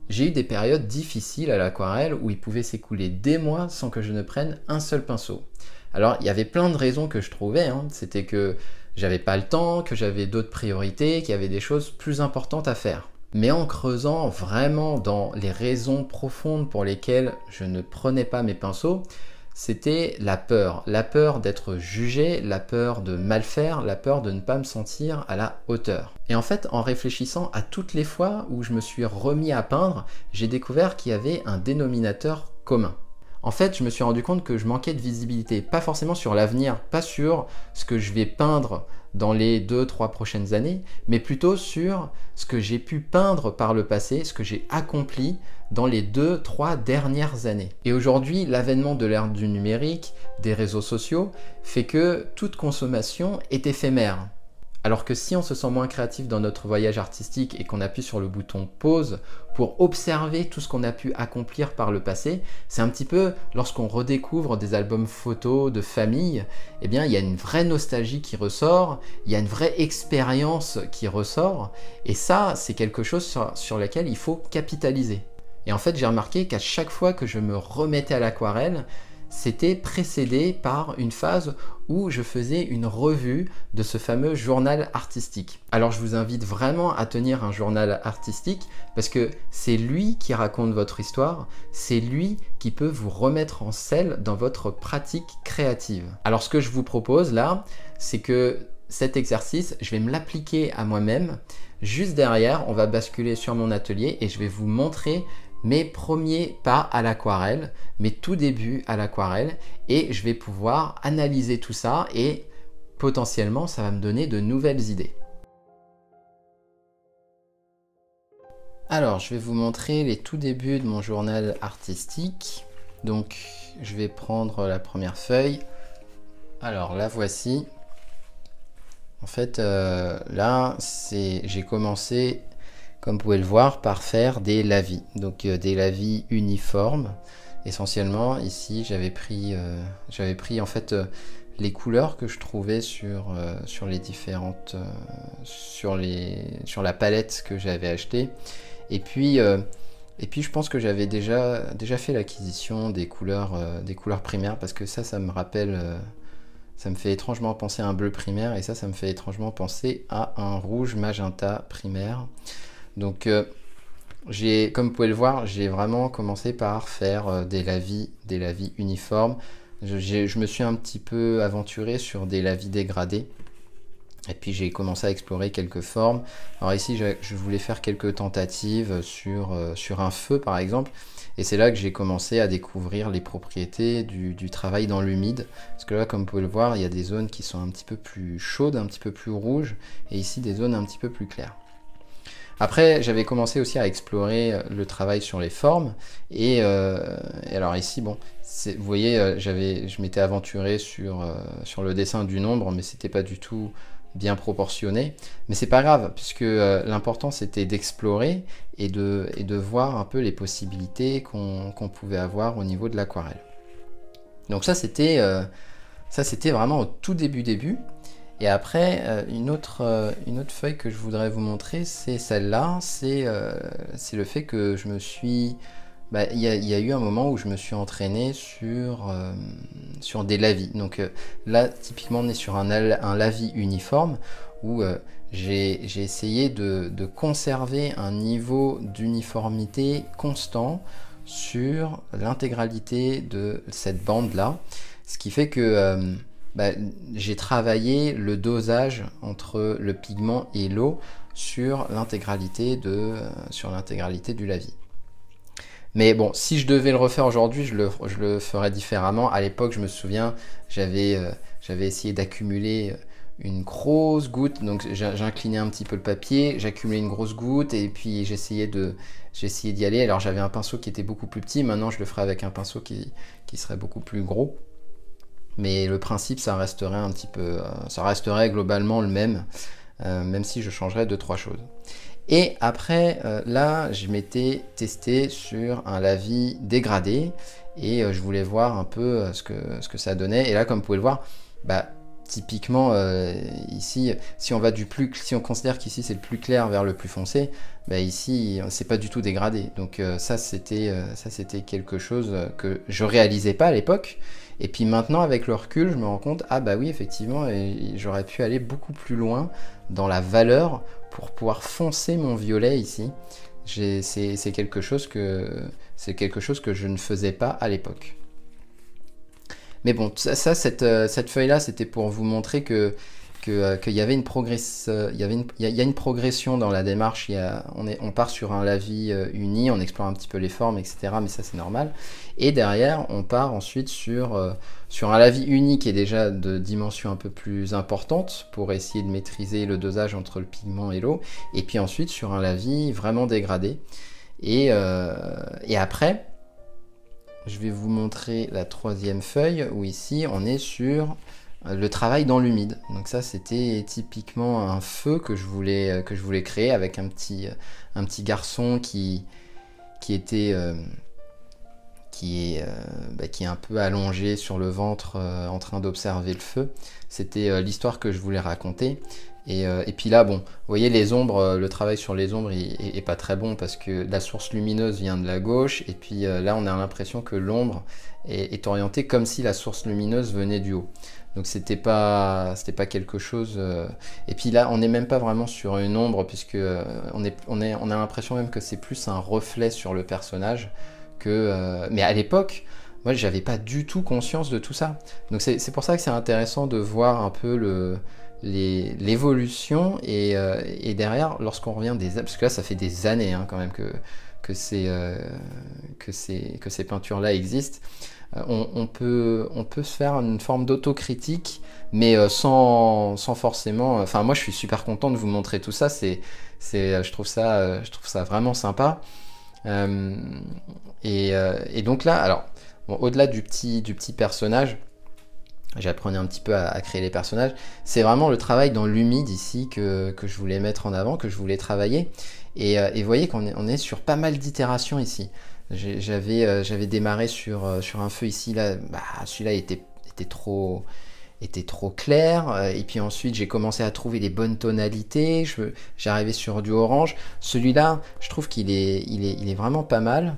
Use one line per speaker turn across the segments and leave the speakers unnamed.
J'ai eu des périodes difficiles à l'aquarelle où il pouvait s'écouler des mois sans que je ne prenne un seul pinceau. Alors, il y avait plein de raisons que je trouvais, hein. C'était que j'avais pas le temps, que j'avais d'autres priorités, qu'il y avait des choses plus importantes à faire. Mais en creusant vraiment dans les raisons profondes pour lesquelles je ne prenais pas mes pinceaux, c'était la peur d'être jugé, la peur de mal faire, la peur de ne pas me sentir à la hauteur. Et en fait, en réfléchissant à toutes les fois où je me suis remis à peindre, j'ai découvert qu'il y avait un dénominateur commun. En fait, je me suis rendu compte que je manquais de visibilité, pas forcément sur l'avenir, pas sur ce que je vais peindre dans les 2-3 prochaines années, mais plutôt sur ce que j'ai pu peindre par le passé, ce que j'ai accompli dans les 2-3 dernières années. Et aujourd'hui, l'avènement de l'ère du numérique, des réseaux sociaux, fait que toute consommation est éphémère. Alors que si on se sent moins créatif dans notre voyage artistique et qu'on appuie sur le bouton pause pour observer tout ce qu'on a pu accomplir par le passé, c'est un petit peu lorsqu'on redécouvre des albums photos de famille, eh bien il y a une vraie nostalgie qui ressort, il y a une vraie expérience qui ressort, et ça c'est quelque chose sur lequel il faut capitaliser. Et en fait j'ai remarqué qu'à chaque fois que je me remettais à l'aquarelle, c'était précédé par une phase où je faisais une revue de ce fameux journal artistique. Alors je vous invite vraiment à tenir un journal artistique parce que c'est lui qui raconte votre histoire, c'est lui qui peut vous remettre en selle dans votre pratique créative. Alors ce que je vous propose là, c'est que cet exercice, je vais me l'appliquer à moi-même. Juste derrière, on va basculer sur mon atelier et je vais vous montrer mes premiers pas à l'aquarelle, mes tout débuts à l'aquarelle, et je vais pouvoir analyser tout ça et potentiellement ça va me donner de nouvelles idées. Alors je vais vous montrer les tout débuts de mon journal artistique. Donc je vais prendre la première feuille. Alors la voici. En fait là j'ai commencé, comme vous pouvez le voir, par faire des lavis. Donc des lavis uniformes. Essentiellement, ici, j'avais pris en fait les couleurs que je trouvais sur les différentes, sur la palette que j'avais achetée. Et puis je pense que j'avais déjà fait l'acquisition des couleurs primaires parce que ça me rappelle, ça me fait étrangement penser à un bleu primaire et ça me fait étrangement penser à un rouge magenta primaire. Donc comme vous pouvez le voir, j'ai vraiment commencé par faire des lavis uniformes. Je me suis un petit peu aventuré sur des lavis dégradés. Et puis j'ai commencé à explorer quelques formes. Alors ici, je voulais faire quelques tentatives sur un feu par exemple. Et c'est là que j'ai commencé à découvrir les propriétés du travail dans l'humide. Parce que là, comme vous pouvez le voir, il y a des zones qui sont un petit peu plus chaudes, un petit peu plus rouges. Et ici, des zones un petit peu plus claires. Après, j'avais commencé aussi à explorer le travail sur les formes. Et alors ici, bon, vous voyez, je m'étais aventuré sur le dessin du nombre, mais c'était pas du tout bien proportionné. Mais c'est pas grave, puisque l'important c'était d'explorer et de voir un peu les possibilités qu'on pouvait avoir au niveau de l'aquarelle. Donc ça c'était vraiment au tout début. Et après, une autre feuille que je voudrais vous montrer, c'est celle-là. C'est le fait que je me suis... il y a eu un moment où je me suis entraîné sur des lavis. Donc là, typiquement, on est sur un lavis uniforme où j'ai essayé de conserver un niveau d'uniformité constant sur l'intégralité de cette bande-là. Ce qui fait que... j'ai travaillé le dosage entre le pigment et l'eau sur l'intégralité du lavis. Mais bon, si je devais le refaire aujourd'hui, je le ferais différemment. À l'époque, je me souviens, j'avais essayé d'accumuler une grosse goutte, donc j'inclinais un petit peu le papier, j'accumulais une grosse goutte et puis j'essayais d'y aller. Alors j'avais un pinceau qui était beaucoup plus petit, maintenant je le ferai avec un pinceau qui serait beaucoup plus gros. Mais le principe, ça resterait globalement le même, même si je changerais 2-3 choses. Et après, là, je m'étais testé sur un lavis dégradé et je voulais voir un peu ce que ça donnait. Et là, comme vous pouvez le voir, typiquement, ici, si on considère qu'ici c'est le plus clair vers le plus foncé, bah ici c'est pas du tout dégradé. Donc ça c'était quelque chose que je réalisais pas à l'époque. Et puis maintenant avec le recul, je me rends compte, ah bah oui effectivement, j'aurais pu aller beaucoup plus loin dans la valeur pour pouvoir foncer mon violet ici. C'est quelque chose que je ne faisais pas à l'époque. Mais bon, cette feuille-là, c'était pour vous montrer qu'il y avait il y a une progression dans la démarche. On part sur un lavis uni, on explore un petit peu les formes, etc. Mais ça, c'est normal. Et derrière, on part ensuite sur un lavis uni qui est déjà de dimension un peu plus importante pour essayer de maîtriser le dosage entre le pigment et l'eau. Et puis ensuite sur un lavis vraiment dégradé. Et après... Je vais vous montrer la troisième feuille où ici on est sur le travail dans l'humide. Donc ça c'était typiquement un feu que je voulais créer avec un petit garçon qui est un peu allongé sur le ventre en train d'observer le feu. C'était l'histoire que je voulais raconter. Et puis là, bon, vous voyez les ombres, le travail sur les ombres est pas très bon parce que la source lumineuse vient de la gauche et puis là on a l'impression que l'ombre est orientée comme si la source lumineuse venait du haut. Donc c'était pas quelque chose... Et puis là on n'est même pas vraiment sur une ombre puisque on a l'impression même que c'est plus un reflet sur le personnage que... mais à l'époque, moi j'avais pas du tout conscience de tout ça. Donc c'est pour ça que c'est intéressant de voir un peu l'évolution et derrière lorsqu'on revient parce que là ça fait des années hein, quand même que ces peintures là existent, on peut se faire une forme d'autocritique mais sans forcément, enfin moi je suis super content de vous montrer tout ça, je trouve ça vraiment sympa. Et donc là alors bon, au-delà du petit personnage, j'apprenais un petit peu à créer les personnages. C'est vraiment le travail dans l'humide ici que je voulais mettre en avant, que je voulais travailler. Et vous voyez qu'on est sur pas mal d'itérations ici. J'avais démarré sur un feu ici, là, bah, celui-là était trop clair. Et puis ensuite, j'ai commencé à trouver les bonnes tonalités. J'arrivais sur du orange. Celui-là, je trouve qu'il est vraiment pas mal.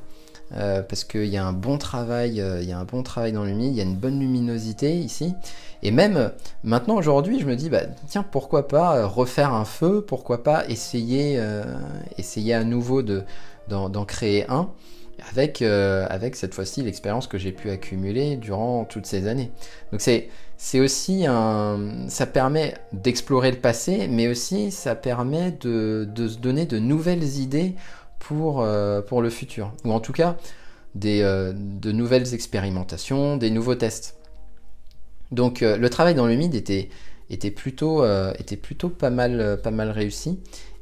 Parce qu'il y a un bon travail, dans l'humide, il y a une bonne luminosité ici. Et même maintenant aujourd'hui, je me dis, bah, tiens, pourquoi pas refaire un feu, pourquoi pas essayer à nouveau d'en créer un, avec cette fois-ci l'expérience que j'ai pu accumuler durant toutes ces années. Donc c'est aussi ça permet d'explorer le passé, mais aussi ça permet de se donner de nouvelles idées pour le futur, ou en tout cas de nouvelles expérimentations, des nouveaux tests. Donc le travail dans l'humide était plutôt pas mal réussi,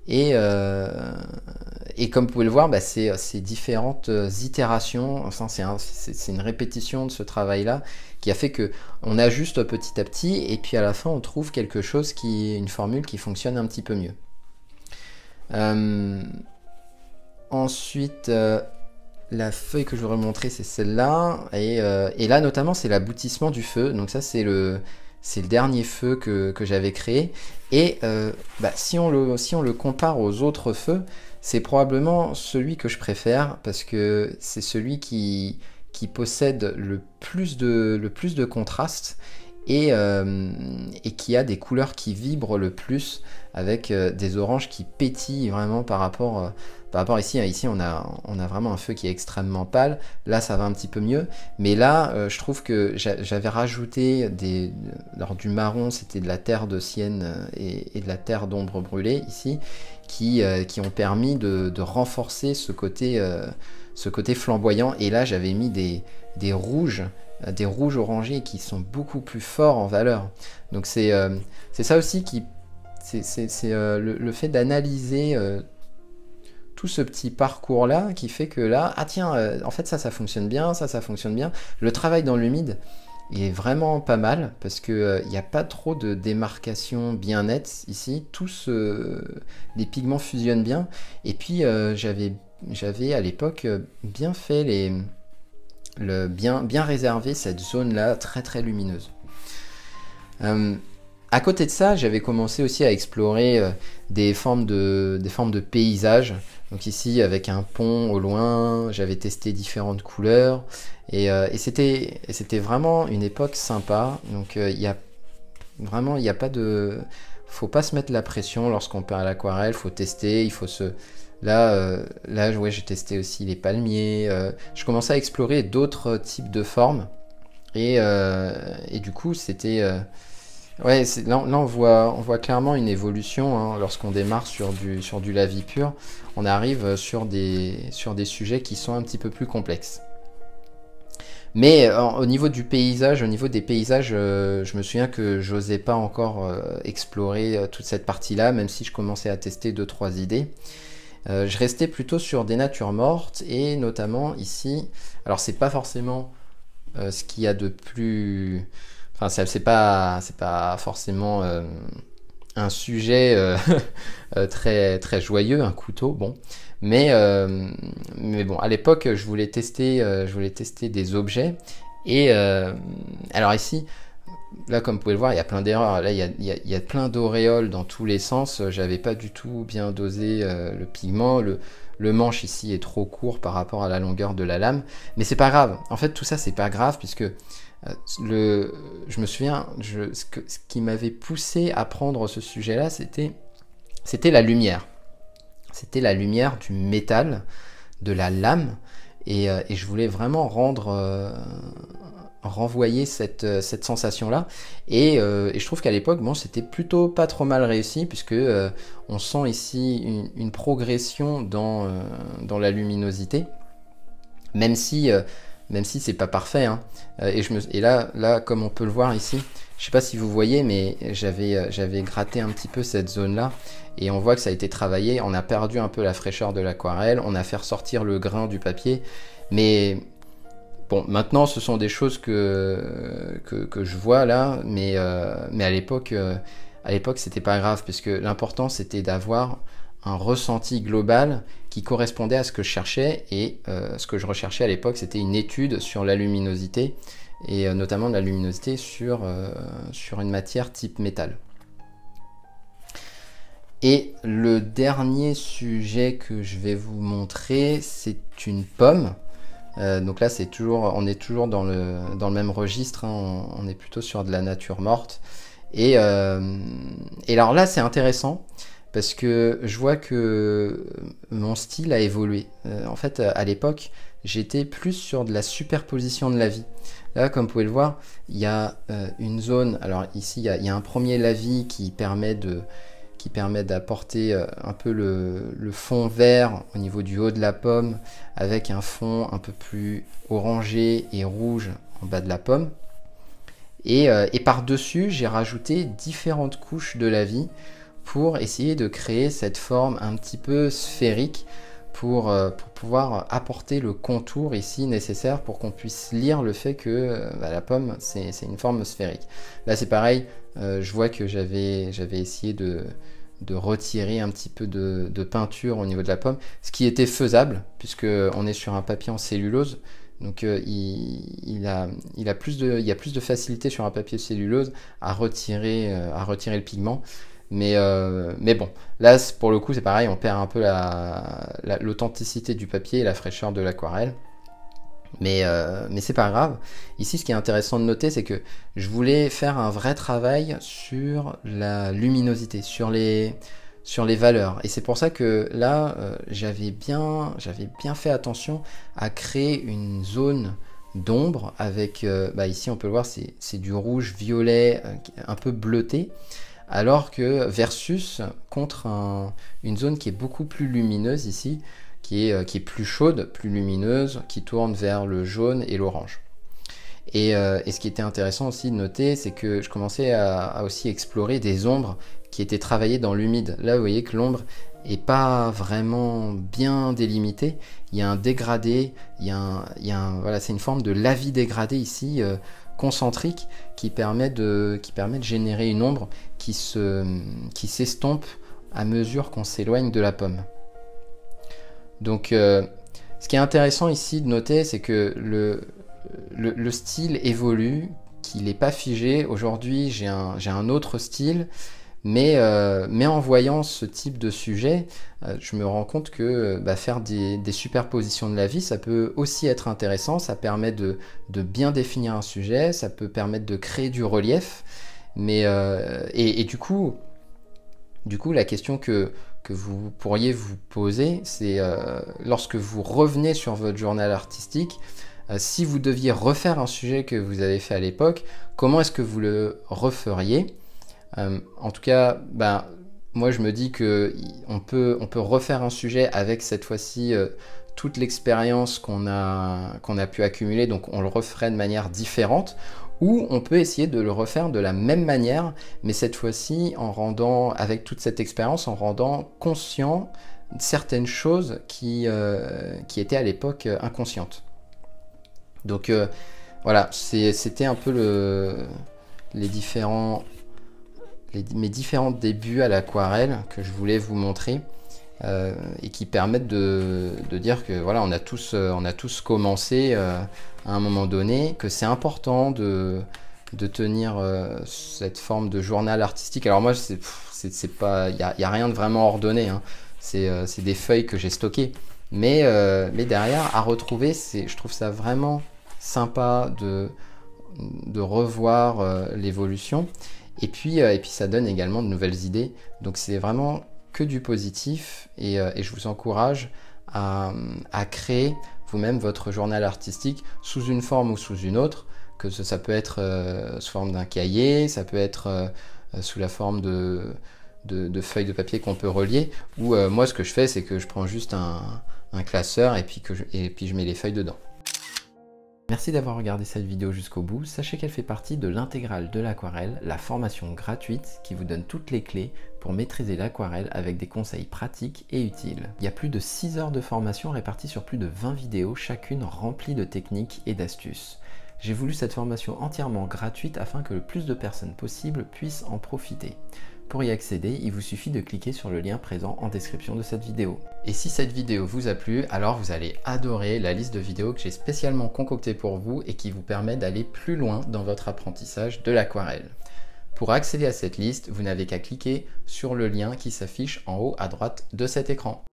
et comme vous pouvez le voir, bah, ces différentes itérations, enfin, c'est une répétition de ce travail-là qui a fait que on ajuste petit à petit, et puis à la fin on trouve quelque chose une formule qui fonctionne un petit peu mieux. Ensuite, la feuille que je voudrais montrer, c'est celle-là. Et là, notamment, c'est l'aboutissement du feu. Donc ça, c'est le dernier feu que j'avais créé. Et bah, si on le compare aux autres feux, c'est probablement celui que je préfère parce que c'est celui qui possède le plus de contraste et qui a des couleurs qui vibrent le plus, avec des oranges qui pétillent vraiment par rapport ici. Ici on a vraiment un feu qui est extrêmement pâle. Là ça va un petit peu mieux, mais là je trouve que j'avais rajouté alors du marron, c'était de la terre de sienne et de la terre d'ombre brûlée ici, qui ont permis de renforcer ce côté flamboyant. Et là j'avais mis des rouges orangés qui sont beaucoup plus forts en valeur. Donc c'est ça aussi c'est le fait d'analyser tout ce petit parcours là qui fait que là, ah tiens, en fait ça fonctionne bien, ça fonctionne bien. Le travail dans l'humide est vraiment pas mal parce que il n'y a pas trop de démarcation bien nette ici. Les pigments fusionnent bien. Et puis j'avais à l'époque bien fait bien réservé cette zone là très très lumineuse. À côté de ça, j'avais commencé aussi à explorer des formes de paysages. Donc ici, avec un pont au loin, j'avais testé différentes couleurs. Et c'était vraiment une époque sympa. Donc il y a vraiment, il n'y a pas de... Faut pas se mettre la pression lorsqu'on perd à l'aquarelle. Faut tester, il faut se... Là, ouais, j'ai testé aussi les palmiers. Je commençais à explorer d'autres types de formes. Et du coup, c'était... ouais, là on voit clairement une évolution hein, lorsqu'on démarre sur du lavis pur. On arrive sur des sujets qui sont un petit peu plus complexes. Mais au niveau du paysage, au niveau des paysages, je me souviens que j'osais pas encore explorer toute cette partie-là, même si je commençais à tester 2-3 idées. Je restais plutôt sur des natures mortes et notamment ici, alors c'est pas forcément ce qu'il y a de plus... Enfin, c'est pas forcément un sujet très, très joyeux, un couteau, bon. Mais bon, à l'époque, je voulais tester des objets. Et alors ici, là, comme vous pouvez le voir, il y a plein d'erreurs. Là, il y a plein d'auréoles dans tous les sens. J'avais pas du tout bien dosé le pigment. Le manche ici est trop court par rapport à la longueur de la lame. Mais c'est pas grave. En fait, tout ça, c'est pas grave puisque je me souviens, ce qui m'avait poussé à prendre ce sujet-là, c'était la lumière. C'était la lumière du métal, de la lame. Et je voulais vraiment renvoyer cette sensation-là. Et je trouve qu'à l'époque, bon, c'était plutôt pas trop mal réussi, puisque on sent ici une progression dans la luminosité, même si c'est pas parfait. Hein. Et là, comme on peut le voir ici, je sais pas si vous voyez, mais j'avais gratté un petit peu cette zone-là, et on voit que ça a été travaillé. On a perdu un peu la fraîcheur de l'aquarelle, on a fait ressortir le grain du papier, mais bon, maintenant, ce sont des choses que je vois là, mais à l'époque, c'était pas grave, puisque l'important, c'était d'avoir un ressenti global qui correspondait à ce que je cherchais. Et ce que je recherchais à l'époque, c'était une étude sur la luminosité, et notamment de la luminosité sur une matière type métal. Et le dernier sujet que je vais vous montrer, c'est une pomme. Donc là, on est toujours dans le même registre, hein, on est plutôt sur de la nature morte. Et alors là, c'est intéressant parce que je vois que mon style a évolué. En fait, à l'époque, j'étais plus sur de la superposition de lavis. Là, comme vous pouvez le voir, il y a une zone. Alors ici, il y a un premier lavis qui permet d'apporter un peu le fond vert au niveau du haut de la pomme, avec un fond un peu plus orangé et rouge en bas de la pomme. Et par-dessus, j'ai rajouté différentes couches de lavis pour essayer de créer cette forme un petit peu sphérique pour pouvoir apporter le contour ici nécessaire pour qu'on puisse lire le fait que la pomme, c'est une forme sphérique. Là, c'est pareil, je vois que j'avais essayé de retirer un petit peu de peinture au niveau de la pomme, ce qui était faisable, puisque on est sur un papier en cellulose, donc il y a plus de facilité sur un papier cellulose à retirer le pigment. Mais bon, là pour le coup c'est pareil, on perd un peu l'authenticité du papier et la fraîcheur de l'aquarelle. Mais c'est pas grave. Ici, ce qui est intéressant de noter, c'est que je voulais faire un vrai travail sur la luminosité, sur les valeurs. Et c'est pour ça que là, j'avais bien fait attention à créer une zone d'ombre avec, ici on peut le voir, c'est du rouge violet un peu bleuté, alors que versus contre une zone qui est beaucoup plus lumineuse ici, qui est plus chaude, plus lumineuse, qui tourne vers le jaune et l'orange. Et ce qui était intéressant aussi de noter, c'est que je commençais à aussi explorer des ombres qui étaient travaillées dans l'humide. Là, vous voyez que l'ombre n'est pas vraiment bien délimitée. Il y a un dégradé, voilà, c'est une forme de lavis dégradé ici, concentrique, qui permet de générer une ombre qui s'estompe à mesure qu'on s'éloigne de la pomme. Donc, ce qui est intéressant ici de noter, c'est que le style évolue, qu'il n'est pas figé. Aujourd'hui, j'ai un autre style, mais en voyant ce type de sujet, je me rends compte que faire des superpositions de la vie, ça peut aussi être intéressant. Ça permet de bien définir un sujet, ça peut permettre de créer du relief. Mais, et du coup, la question que vous pourriez vous poser, c'est lorsque vous revenez sur votre journal artistique, si vous deviez refaire un sujet que vous avez fait à l'époque, comment est-ce que vous le referiez? En tout cas, moi je me dis que on peut refaire un sujet avec cette fois-ci toute l'expérience qu'on a pu accumuler, donc on le referait de manière différente, ou on peut essayer de le refaire de la même manière, mais cette fois-ci en rendant, avec toute cette expérience, en rendant conscient certaines choses qui étaient à l'époque inconscientes. Donc voilà, c'était un peu mes différents débuts à l'aquarelle que je voulais vous montrer et qui permettent de dire que voilà, on a tous commencé à un moment donné, que c'est important de tenir cette forme de journal artistique. Alors moi, c'est pas, il y a rien de vraiment ordonné, hein. C'est des feuilles que j'ai stockées, mais derrière à retrouver, je trouve ça vraiment sympa de revoir l'évolution. Et puis ça donne également de nouvelles idées. Donc c'est vraiment que du positif et je vous encourage à créer vous-même votre journal artistique sous une forme ou sous une autre, que ça peut être sous forme d'un cahier, ça peut être sous la forme de feuilles de papier qu'on peut relier, ou moi ce que je fais, c'est que je prends juste un classeur et puis je mets les feuilles dedans. Merci d'avoir regardé cette vidéo jusqu'au bout. Sachez qu'elle fait partie de l'intégrale de l'aquarelle, la formation gratuite qui vous donne toutes les clés pour maîtriser l'aquarelle avec des conseils pratiques et utiles. Il y a plus de 6 heures de formation réparties sur plus de 20 vidéos, chacune remplie de techniques et d'astuces. J'ai voulu cette formation entièrement gratuite afin que le plus de personnes possible puissent en profiter. Pour y accéder, il vous suffit de cliquer sur le lien présent en description de cette vidéo. Et si cette vidéo vous a plu, alors vous allez adorer la liste de vidéos que j'ai spécialement concoctée pour vous et qui vous permet d'aller plus loin dans votre apprentissage de l'aquarelle. Pour accéder à cette liste, vous n'avez qu'à cliquer sur le lien qui s'affiche en haut à droite de cet écran.